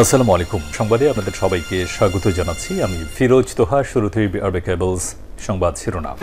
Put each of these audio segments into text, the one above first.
আসসালামু আলাইকুম। সংবাদে আপনাদের সবাইকে স্বাগত জানাচ্ছি। আমি ফিরোজ তোহা। শুরুতেই আরবে কেবলস সংবাদ শিরোনাম।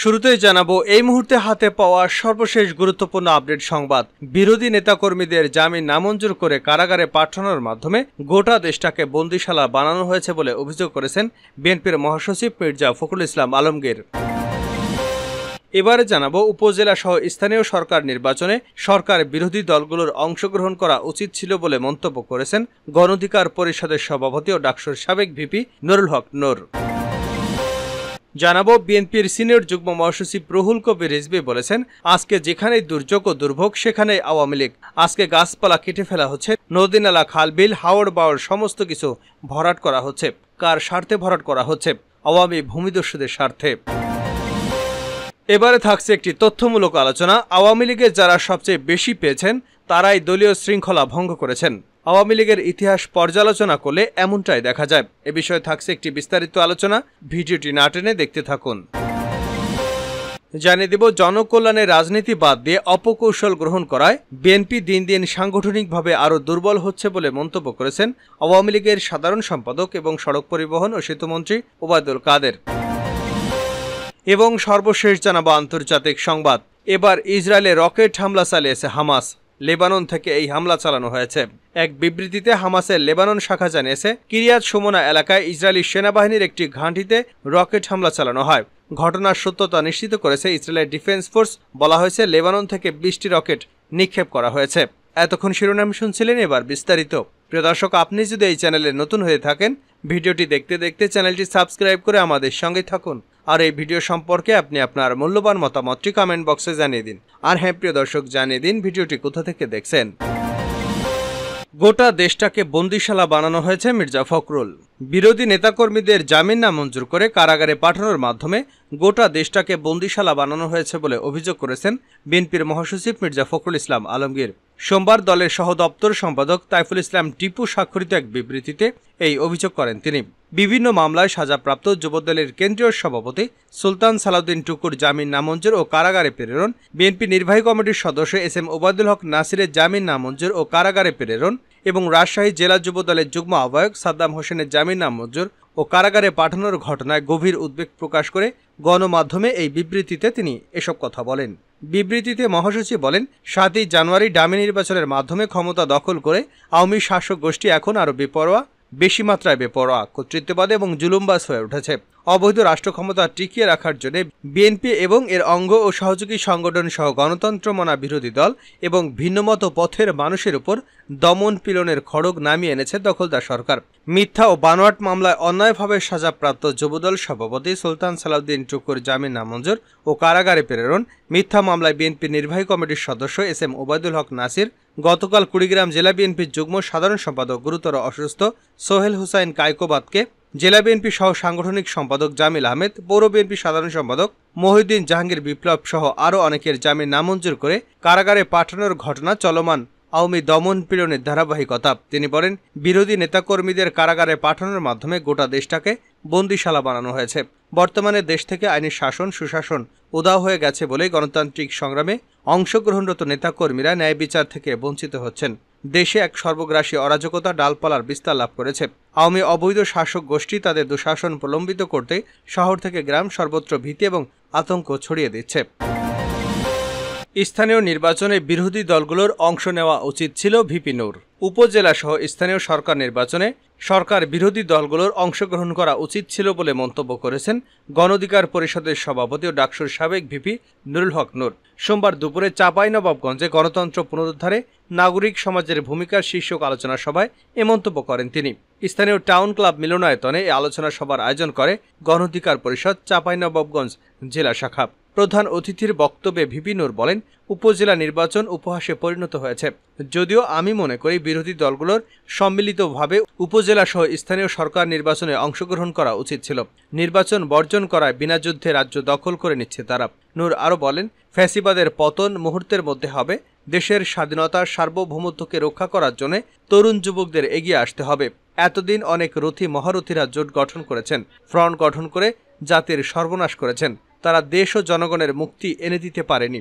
শুরুতেই জানাবো এই মুহূর্তে হাতে পাওয়া সর্বশেষ গুরুত্বপূর্ণ আপডেট সংবাদ। বিরোধী নেতাকর্মীদের জামিন নামঞ্জুর করে কারাগারে পাঠানোর মাধ্যমে গোটা দেশটাকে বন্দিশালা বানানো হয়েছে বলে অভিযোগ করেছেন বিএনপির মহাসচিব মির্জা ফখরুল ইসলাম আলমগীর। এবারে জানাবো উপজেলা সহ স্থানীয় সরকার নির্বাচনে সরকার বিরোধী দলগুলোর অংশগ্রহণ করা উচিত ছিল বলে মন্তব্য করেছেন গণ অধিকার পরিষদের সভাপতি ও ডাকসুর সাবেক ভিপি নুরুল হক নূর। জানাবো বিএনপির সিনিয়র যুগ্ম মহাসচিব রুহুল কবির রিজভী বলেছেন, আজকে যেখানেই দুর্যোগ ও দুর্ভোগ সেখানেই আওয়ামী লীগ। আজকে গাছপালা কেটে ফেলা হচ্ছে, নদী নালা খাল বিল হাওড় বাওড় সমস্ত কিছু ভরাট করা হচ্ছে। কার স্বার্থে ভরাট করা হচ্ছে? আওয়ামী ভূমিদস্যুদের স্বার্থে। এবারে থাকছে একটি তথ্যমূলক আলোচনা। আওয়ামী লীগের যারা সবচেয়ে বেশি পেয়েছেন তারাই দলীয় শৃঙ্খলা ভঙ্গ করেছেন। আওয়ামী লীগের ইতিহাস পর্যালোচনা করলে এমনটাই দেখা যায়। এ বিষয়ে থাকছে একটি বিস্তারিত আলোচনা, ভিডিওটি না টেনে দেখতে থাকুন। জানিয়ে দেব, জনকল্যাণের রাজনীতি বাদ দিয়ে অপকৌশল গ্রহণ করায় বিএনপি দিন দিন সাংগঠনিকভাবে আরও দুর্বল হচ্ছে বলে মন্তব্য করেছেন আওয়ামী লীগের সাধারণ সম্পাদক এবং সড়ক পরিবহন ও সেতুমন্ত্রী ওবায়দুল কাদের। এবং সর্বশেষ জানাবো আন্তর্জাতিক সংবাদ। এবার ইসরায়েলে রকেট হামলা চালিয়েছে হামাস। লেবানন থেকে এই হামলা চালানো হয়েছে। এক বিবৃতিতে হামাসের লেবানন শাখা জানিয়েছে, কিরিয়াত সুমনা এলাকায় ইসরায়েলি সেনাবাহিনীর একটি ঘাঁটিতে রকেট হামলা চালানো হয়। ঘটনার সত্যতা নিশ্চিত করেছে ইসরায়েলের ডিফেন্স ফোর্স। বলা হয়েছে লেবানন থেকে 20টি রকেট নিক্ষেপ করা হয়েছে। এতক্ষণ শিরোনাম শুনছিলেন, এবার বিস্তারিত। প্রিয় দর্শক, আপনি যদি এই চ্যানেলে নতুন হয়ে থাকেন, ভিডিওটি দেখতে দেখতে চ্যানেলটি সাবস্ক্রাইব করে আমাদের সঙ্গে থাকুন। আর এই ভিডিও সম্পর্কে আপনি আপনার মূল্যবান মতামতটি কমেন্ট বক্সে জানিয়ে দিন। আর হ্যাঁ প্রিয় দর্শক, জানিয়ে দিন ভিডিওটি কোথা থেকে দেখছেন। গোটা দেশটাকে বন্দিশালা বানানো হয়েছে মির্জা ফখরুল। বিরোধী নেতাকর্মীদের জামিন নামঞ্জুর করে কারাগারে পাঠানোর মাধ্যমে গোটা দেশটাকে বন্দিশালা বানানো হয়েছে বলে অভিযোগ করেছেন বিএনপির মহাসচিব মির্জা ফখরুল ইসলাম আলমগীর। সোমবার দলের সহ দপ্তর সম্পাদক তাইফুল ইসলাম টিপু স্বাক্ষরিত এক বিবৃতিতে এই অভিযোগ করেন তিনি। বিভিন্ন মামলায় সাজাপ্রাপ্ত যুবদলের কেন্দ্রীয় সভাপতি সুলতান সালাউদ্দিন টুকুর জামিন নামঞ্জুর ও কারাগারে প্রেরণ, বিএনপি নির্বাহী কমিটির সদস্য এস.এম. ওবায়দুল হক নাসিরের জামিন নামঞ্জুর ও কারাগারে প্রেরণ এবং রাজশাহী জেলা যুবদলের যুগ্ম আহ্বায়ক সাদ্দাম হোসেনের জামিন নামঞ্জুর ও কারাগারে পাঠানোর ঘটনায় গভীর উদ্বেগ প্রকাশ করে গণমাধ্যমে এই বিবৃতিতে তিনি এসব কথা বলেন। বিবৃতিতে মহাসচিব বলেন, 7ই জানুয়ারি ডামি নির্বাচনের মাধ্যমে ক্ষমতা দখল করে আওয়ামী শাসক গোষ্ঠী এখন আরও বেশি মাত্রায় বেপরোয়া, কর্তৃত্ববাদ এবং জুলুমবাজ হয়ে উঠেছে। অবৈধ রাষ্ট্র ক্ষমতা টিকিয়ে রাখার জন্য বিএনপি এবং এর অঙ্গ ও সহযোগী সংগঠন সহ গণতন্ত্রমনা বিরোধী দল এবং ভিন্নমত পথের মানুষের উপর দমন পীড়নের খড়গ নামিয়ে এনেছে দখলদার সরকার। মিথ্যা ও বানোয়াট মামলায় অন্যায়ভাবে সাজাপ্রাপ্ত যুবদল সভাপতি সুলতান সালাউদ্দিন টুকুর জামিন নামঞ্জুর ও কারাগারে প্রেরণ, মিথ্যা মামলায় বিএনপি নির্বাহী কমিটির সদস্য এস.এম. ওবায়দুল হক নাসির, গতকাল কুড়িগ্রাম জেলা বিএনপির যুগ্ম সাধারণ সম্পাদক গুরুতর অসুস্থ সোহেল হুসাইন কায়কোবাদকে, জেলা বিএনপি সহ সাংগঠনিক সম্পাদক জামিল আহমেদ, পৌর বিএনপি সাধারণ সম্পাদক মহিউদ্দিন জাহাঙ্গীর বিপ্লব সহ আরও অনেকের জামিন নামঞ্জুর করে কারাগারে পাঠানোর ঘটনা চলমান আওয়ামী দমন পীড়নের ধারাবাহিকতা। তিনি বলেন, বিরোধী নেতাকর্মীদের কারাগারে পাঠানোর মাধ্যমে গোটা দেশটাকে বন্দিশালা বানানো হয়েছে। বর্তমানে দেশ থেকে আইনি শাসন সুশাসন উধাও হয়ে গেছে বলে গণতান্ত্রিক সংগ্রামে অংশগ্রহণরত নেতাকর্মীরা ন্যায় বিচার থেকে বঞ্চিত হচ্ছেন। দেশে এক সর্বগ্রাসী অরাজকতা ডালপালার বিস্তার লাভ করেছে। আওয়ামী অবৈধ শাসক গোষ্ঠী তাদের দুঃশাসন প্রলম্বিত করতে শহর থেকে গ্রাম সর্বত্র ভীতি এবং আতঙ্ক ছড়িয়ে দিচ্ছে। স্থানীয় নির্বাচনে বিরোধী দলগুলোর অংশ নেওয়া উচিত ছিল ভিপি নূর। উপজেলা সহ স্থানীয় সরকার নির্বাচনে সরকার বিরোধী দলগুলোর অংশগ্রহণ করা উচিত ছিল বলে মন্তব্য করেছেন গণ অধিকার পরিষদের সভাপতি ও ডাকসুর সাবেক ভিপি নুরুল হক নূর। সোমবার দুপুরে চাঁপাইনবাবগঞ্জে গণতন্ত্র পুনরুদ্ধারে নাগরিক সমাজের ভূমিকার শীর্ষক আলোচনা সভায় এ মন্তব্য করেন তিনি। স্থানীয় টাউন ক্লাব মিলনায়তনে এই আলোচনা সভার আয়োজন করে গণ অধিকার পরিষদ চাঁপাইনবাবগঞ্জ জেলা শাখা। প্রধান অতিথির বক্তব্যে ভিপি নূর বলেন, উপজেলা নির্বাচন উপহাসে পরিণত হয়েছে। যদিও আমি মনে করি বিরোধী দলগুলোর সম্মিলিতভাবে উপজেলা সহ স্থানীয় সরকার নির্বাচনে অংশগ্রহণ করা উচিত ছিল। নির্বাচন বর্জন করায় বিনা যুদ্ধে রাজ্য দখল করে নিচ্ছে তারা। নূর আরও বলেন, ফ্যাসিবাদের পতন মুহূর্তের মধ্যে হবে। দেশের স্বাধীনতার সার্বভৌমত্বকে রক্ষা করার জন্য তরুণ যুবকদের এগিয়ে আসতে হবে। এতদিন অনেক রথী মহারথীরা জোট গঠন করেছেন, ফ্রন্ট গঠন করে জাতির সর্বনাশ করেছেন। তারা দেশ ও জনগণের মুক্তি এনে দিতে পারেনি।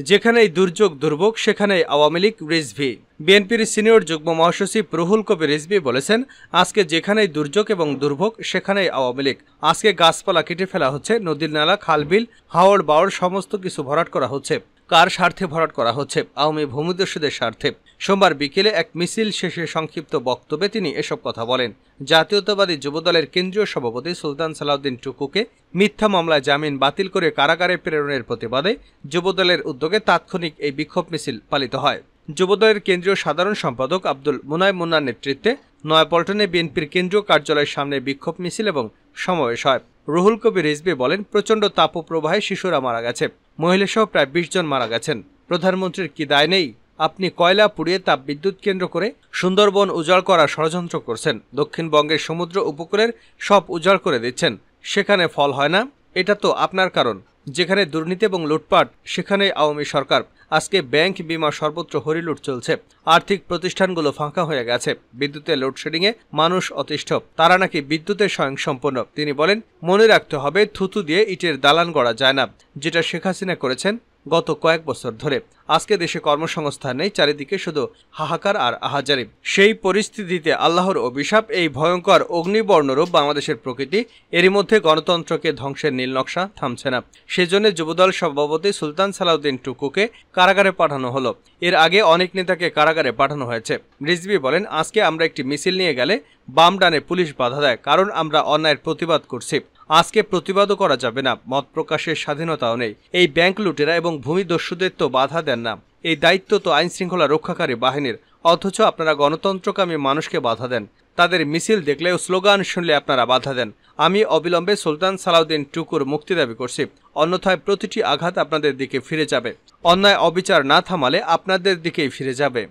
যেখানেই দুর্যোগ দুর্ভোগ সেখানেই আওয়ামী লীগ রিজভি। বিএনপির সিনিয়র যুগ্ম মহাসচিব রুহুল কবির রিজভি বলেছেন, আজকে যেখানেই দুর্যোগ এবং দুর্ভোগ সেখানেই আওয়ামী লীগ। আজকে গাছপালা কেটে ফেলা হচ্ছে, নদীর নালা খালবিল হাওড় বাওড় সমস্ত কিছু ভরাট করা হচ্ছে। কার স্বার্থে ভরাট করা হচ্ছে? আওয়ামী ভূমিদস্যুদের স্বার্থে। সোমবার বিকেলে এক মিছিল শেষে সংক্ষিপ্ত বক্তব্যে তিনি এসব কথা বলেন। জাতীয়তাবাদী যুবদলের কেন্দ্রীয় সভাপতি সুলতান সালাউদ্দিন টুকুকে মিথ্যা মামলায় জামিন বাতিল করে কারাগারে প্রেরণের প্রতিবাদে যুবদলের উদ্যোগে তাৎক্ষণিক এই বিক্ষোভ মিছিল পালিত হয়। যুবদলের কেন্দ্রীয় সাধারণ সম্পাদক আব্দুল মুনাইম মুন্নার নেতৃত্বে নয়াপল্টনে বিএনপির কেন্দ্রীয় কার্যালয়ের সামনে বিক্ষোভ মিছিল এবং সমাবেশ হয়। রুহুল কবির রিজভি বলেন, প্রচণ্ড তাপপ্রবাহে শিশুরা মারা গেছে, মহিলাসহ প্রায় 20 জন মারা গেছেন। প্রধানমন্ত্রীর কি দায় নেই? আপনি কয়লা পুড়িয়ে তাপ বিদ্যুৎ কেন্দ্র করে সুন্দরবন উজাড় করার ষড়যন্ত্র করছেন। দক্ষিণবঙ্গের সমুদ্র উপকূলের সব উজাড় করে দিচ্ছেন, সেখানে ফল হয় না। এটা তো আপনার কারণ। যেখানে দুর্নীতি এবং লুটপাট সেখানেই আওয়ামী সরকার। আজকে ব্যাংক বিমা সর্বত্র হরিলুট চলছে, আর্থিক প্রতিষ্ঠানগুলো ফাঁকা হয়ে গেছে, বিদ্যুতের লোডশেডিংয়ে মানুষ অতিষ্ঠ, তারা নাকি বিদ্যুতের স্বয়ংসম্পন্ন। তিনি বলেন, মনে রাখতে হবে থুতু দিয়ে ইটের দালান গড়া যায় না, যেটা শেখ হাসিনা করেছেন গত কয়েক বছর ধরে। আজকে দেশে কর্মসংস্থান নেই, চারিদিকে শুধু হাহাকার আর আহাজারি। সেই পরিস্থিতিতে আল্লাহর অভিশাপ, এই ভয়ঙ্কর অগ্নিবর্ণরূপ বাংলাদেশের প্রকৃতি, এরই মধ্যে গণতন্ত্রকে ধ্বংসের নীলনকশা থামছে না। সেজন্য যুবদল সভাপতি সুলতান সালাউদ্দিন টুকুকে কারাগারে পাঠানো হলো। এর আগে অনেক নেতাকে কারাগারে পাঠানো হয়েছে। রিজভি বলেন, আজকে আমরা একটি মিছিল নিয়ে গেলে বাম ডানে পুলিশ বাধা দেয়, কারণ আমরা অন্যায়ের প্রতিবাদ করছি। আজকে প্রতিবাদও করা যাবে না, মত প্রকাশের স্বাধীনতাও নেই। এই ব্যাংক লুটেরা এবং ভূমিদস্যুদের তো বাধা দেন না, এই দায়িত্ব তো আইন শৃঙ্খলা রক্ষাকারী বাহিনীর। অথচ আপনারা গণতন্ত্রকামী মানুষকে বাধা দেন, তাদের মিছিল দেখলেও স্লোগান শুনলে আপনারা বাধা দেন। আমি অবিলম্বে সুলতান সালাউদ্দিন টুকুর মুক্তি দাবি করছি, অন্যথায় প্রতিটি আঘাত আপনাদের দিকে ফিরে যাবে। অন্যায় অবিচার না থামালে আপনাদের দিকেই ফিরে যাবে।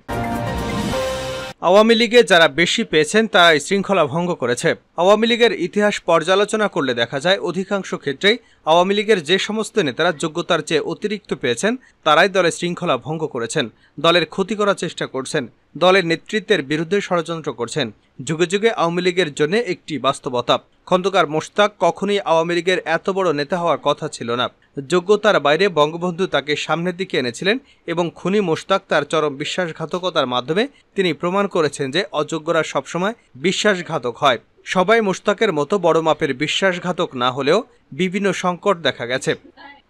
আওয়ামী লীগে যারা বেশি পেয়েছেন তারাই শৃঙ্খলা ভঙ্গ করেছে। আওয়ামী লীগের ইতিহাস পর্যালোচনা করলে দেখা যায়, অধিকাংশ ক্ষেত্রেই আওয়ামী লীগের যে সমস্ত নেতারা যোগ্যতার চেয়ে অতিরিক্ত পেয়েছেন তারাই দলের শৃঙ্খলা ভঙ্গ করেছেন, দলের ক্ষতি করার চেষ্টা করছেন, দলের নেতৃত্বের বিরুদ্ধে ষড়যন্ত্র করছেন। যুগে যুগে আওয়ামী লীগের জন্য একটি বাস্তবতা, খন্দকার মোশতাক কখনোই আওয়ামী লীগের এত বড় নেতা হওয়ার কথা ছিল না। যোগ্যতার বাইরে বঙ্গবন্ধু তাকে সামনের দিকে এনেছিলেন এবং খুনি মোশতাক তার চরম বিশ্বাসঘাতকতার মাধ্যমে তিনি প্রমাণ করেছেন যে অযোগ্যরা সবসময় বিশ্বাসঘাতক হয়। সবাই মোশতাকের মতো বড় মাপের বিশ্বাসঘাতক না হলেও বিভিন্ন সংকট দেখা গেছে।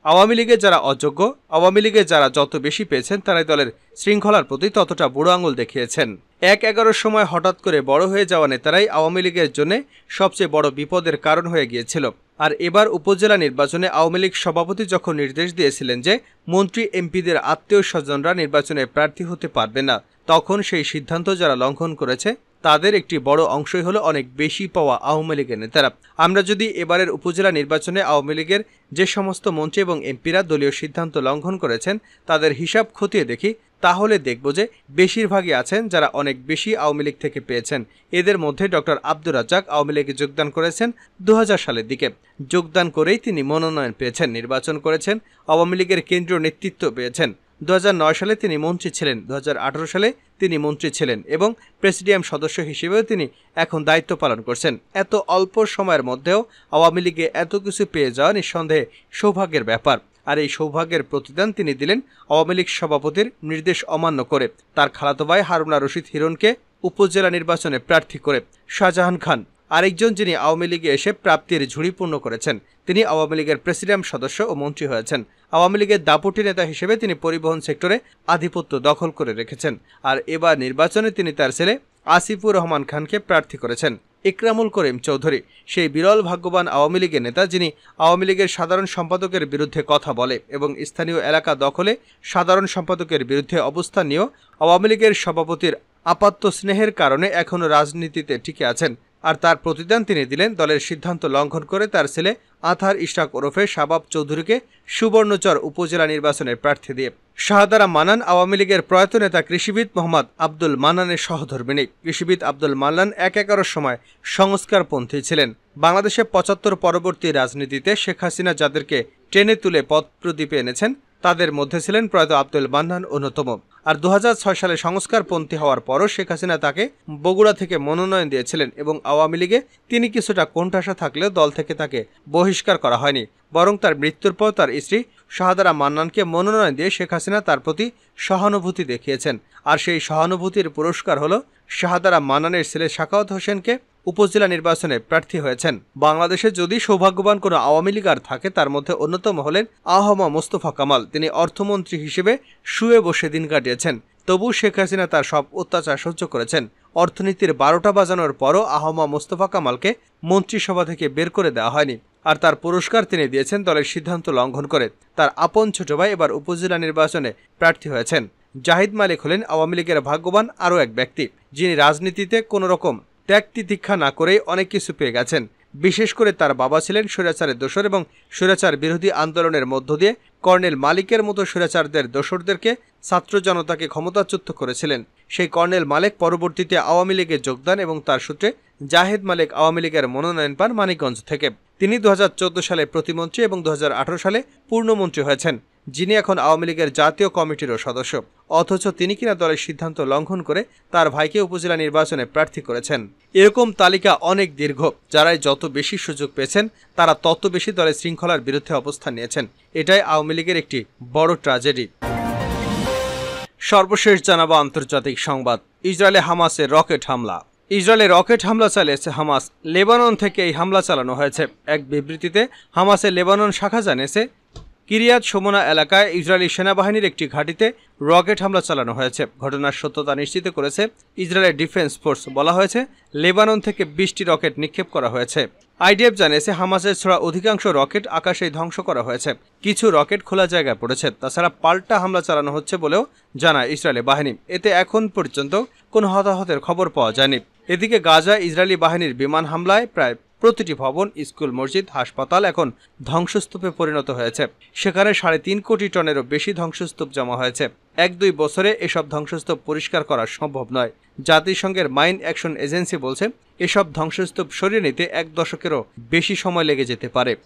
আওয়ামী লীগে যারা অযোগ্য, আওয়ামী লীগে যারা যত বেশি পেয়েছেন তারাই দলের শৃঙ্খলার প্রতি ততটা বুড়ো আঙুল দেখিয়েছেন। ১-১১ সময় হঠাৎ করে বড় হয়ে যাওয়া নেতারাই আওয়ামী লীগের জন্য সবচেয়ে বড় বিপদের কারণ হয়ে গিয়েছিল। আর এবার উপজেলা নির্বাচনে আওয়ামী লীগ সভাপতি যখন নির্দেশ দিয়েছিলেন যে মন্ত্রী এমপিদের আত্মীয় স্বজনরা নির্বাচনে প্রার্থী হতে পারবে না, তখন সেই সিদ্ধান্ত যারা লঙ্ঘন করেছে তাদের একটি বড় অংশই হলো অনেক বেশি পাওয়া আওয়ামী লীগের নেতারা। আমরা যদি এবারের উপজেলা নির্বাচনে আওয়ামী লীগের যে সমস্ত মন্ত্রী এবং এমপিরা দলীয় সিদ্ধান্ত লঙ্ঘন করেছেন তাদের হিসাব খতিয়ে দেখি, তাহলে দেখব যে বেশিরভাগই আছেন যারা অনেক বেশি আওয়ামী লীগ থেকে পেয়েছেন। এদের মধ্যে ডক্টর আব্দুর রাজ্জাক আওয়ামী লীগে যোগদান করেছেন 2000 সালের দিকে। যোগদান করেই তিনি মনোনয়ন পেয়েছেন, নির্বাচন করেছেন, আওয়ামী লীগের কেন্দ্রীয় নেতৃত্ব পেয়েছেন। 2009 সালে তিনি মন্ত্রী ছিলেন, 2018 সালে তিনি মন্ত্রী ছিলেন এবং প্রেসিডিয়াম সদস্য হিসেবেও তিনি এখন দায়িত্ব পালন করছেন। এত অল্প সময়ের মধ্যেও আওয়ামী লীগে এত কিছু পেয়ে যাওয়া নিঃসন্দেহে সৌভাগ্যের ব্যাপার। আর এই সৌভাগ্যের প্রতিদান তিনি দিলেন আওয়ামী লীগ সভাপতির নির্দেশ অমান্য করে, তার খালাতো ভাই হারুনা রশিদ হিরণকে উপজেলা নির্বাচনে প্রার্থী করে। শাহজাহান খান আরেকজন যিনি আওয়ামী লীগে এসে প্রাপ্তির ঝুড়ি পূর্ণ করেছেন, তিনি আওয়ামী লীগের প্রেসিডিয়াম সদস্য ও মন্ত্রী হয়েছেন। আওয়ামী লীগের দাপুটি নেতা হিসেবে তিনি পরিবহন সেক্টরে আধিপত্য দখল করে রেখেছেন। আর এবার নির্বাচনে তিনি তার ছেলে আসিফুর রহমান খানকে প্রার্থী করেছেন। ইকরামুল করিম চৌধুরী সেই বিরল ভাগ্যবান আওয়ামী লীগের নেতা যিনি আওয়ামী লীগের সাধারণ সম্পাদকের বিরুদ্ধে কথা বলে এবং স্থানীয় এলাকা দখলে সাধারণ সম্পাদকের বিরুদ্ধে অবস্থান নিয়েও আওয়ামী লীগের সভাপতির আপাত্ত স্নেহের কারণে এখনও রাজনীতিতে টিকে আছেন। আর তার প্রতিদান তিনি দিলেন দলের সিদ্ধান্ত লঙ্ঘন করে তার ছেলে আথার ইশরাক ওরফে শাবাব চৌধুরীকে সুবর্ণচর উপজেলা নির্বাচনের প্রার্থী দিয়ে। শাহদারা মান্নান আওয়ামী লীগের প্রয়াত নেতা কৃষিবিদ মোহাম্মদ আব্দুল মান্নানের সহধর্মিণী। কৃষিবিদ আব্দুল মান্নান ১-১১ সময় সংস্কারপন্থী ছিলেন। বাংলাদেশে ৭৫ পরবর্তী রাজনীতিতে শেখ হাসিনা যাদেরকে টেনে তুলে পথ প্রদীপে এনেছেন তাদের মধ্যে ছিলেন প্রয়াত আব্দুল মান্নান অন্যতম। আর 2006 সালে সংস্কারপন্থী হওয়ার পরও শেখ হাসিনা তাকে বগুড়া থেকে মনোনয়ন দিয়েছিলেন এবং আওয়ামী লীগে তিনি কিছুটা কোণঠাসা থাকলেও দল থেকে তাকে বহিষ্কার করা হয়নি, বরং তার মৃত্যুর পর তার স্ত্রী শাহাদারা মান্নানকে মনোনয়ন দিয়ে শেখ হাসিনা তার প্রতি সহানুভূতি দেখিয়েছেন। আর সেই সহানুভূতির পুরস্কার হলো শাহাদারা মান্নানের ছেলে সাখাওয়াত হোসেনকে উপজেলা নির্বাচনে প্রার্থী হয়েছেন। বাংলাদেশে যদি সৌভাগ্যবান কোনো আওয়ামী লীগ আর থাকে তার মধ্যে অন্যতম হলেন আহমা মোস্তফা কামাল। তিনি অর্থমন্ত্রী হিসেবে শুয়ে বসে দিন কাটিয়েছেন। তবু শেখ হাসিনা তার সব অত্যাচার সহ্য করেছেন। অর্থনীতির 12টা বাজানোর পরও আহমা মোস্তফা কামালকে মন্ত্রিসভা থেকে বের করে দেওয়া হয়নি। আর তার পুরস্কার তিনি দিয়েছেন দলের সিদ্ধান্ত লঙ্ঘন করে। তার আপন ছোট ভাই এবার উপজেলা নির্বাচনে প্রার্থী হয়েছেন। জাহিদ মালিক হলেন আওয়ামী লীগের ভাগ্যবান আরও এক ব্যক্তি, যিনি রাজনীতিতে কোনো রকম ত্যাগ তিতিক্ষা না করেই অনেক কিছু পেয়ে গেছেন। বিশেষ করে তার বাবা ছিলেন স্বৈরাচারের দোসর এবং স্বৈরাচার বিরোধী আন্দোলনের মধ্য দিয়ে কর্নেল মালিকের মতো স্বৈরাচারদের দোসরদেরকে ছাত্র জনতাকে ক্ষমতাচ্যুত করেছিলেন। সেই কর্নেল মালিক পরবর্তীতে আওয়ামী লীগে যোগদান এবং তার সূত্রে জাহেদ মালিক আওয়ামী লীগের মনোনয়ন পান মানিকগঞ্জ থেকে। তিনি 2014 সালে প্রতিমন্ত্রী এবং 2018 সালে পূর্ণমন্ত্রী হয়েছেন, যিনি এখন আওয়ামী লীগের জাতীয় কমিটিরও সদস্য। অথচ তিনি কিনা দলের সিদ্ধান্ত লঙ্ঘন করে তার ভাইকে উপজেলা নির্বাচনে প্রার্থী করেছেন। এরকম তালিকা অনেক দীর্ঘ। যারাই যত বেশি সুযোগ পেয়েছেন তারা তত বেশি দলের শৃঙ্খলার বিরুদ্ধে অবস্থান নিয়েছেন। এটাই আওয়ামী লীগের একটি বড় ট্র্যাজেডি। সর্বশেষ জানাবো আন্তর্জাতিক সংবাদ। ইসরায়েলে হামাসের রকেট হামলা। ইসরায়েলে রকেট হামলা চালিয়েছে হামাস। লেবানন থেকে এই হামলা চালানো হয়েছে। এক বিবৃতিতে হামাসের লেবানন শাখা জানিয়েছে, কিরিয়াত শোমোনা এলাকায় ইসরায়েলি সেনাবাহিনীর একটি ঘাঁটিতে রকেট হামলা চালানো হয়েছে। ঘটনার সত্যতা নিশ্চিত করেছে ইসরায়েলের ডিফেন্স ফোর্স। বলা হয়েছে, লেবানন থেকে 20টি রকেট নিক্ষেপ করা হয়েছে। আইডিএফ জানিয়েছে, হামাসের ছোড়া অধিকাংশ রকেট আকাশেই ধ্বংস করা হয়েছে। কিছু রকেট খোলা জায়গায় পড়েছে। তাছাড়া পাল্টা হামলা চালানো হচ্ছে বলেও জানায় ইসরায়েলি বাহিনী। এতে এখন পর্যন্ত কোনো হতাহতের খবর পাওয়া যায়নি। এদিকে গাজায় ইসরায়েলি বাহিনীর বিমান হামলায় প্রায় প্রতিটি ভবন, স্কুল, মসজিদ, হাসপাতাল এখন ধ্বংসস্তূপে পরিণত হয়েছে। সেখানে 3.5 কোটি টনেরও বেশি ধ্বংসস্তূপ জমা হয়েছে। 1-2 বছরে এসব ধ্বংসস্তূপ পরিষ্কার করা সম্ভব নয়। জাতিসংঘের মাইন অ্যাকশন এজেন্সি বলছে, এসব ধ্বংসস্তূপ সরিয়ে নিতে 1 দশকেরও বেশি সময় লেগে যেতে পারে।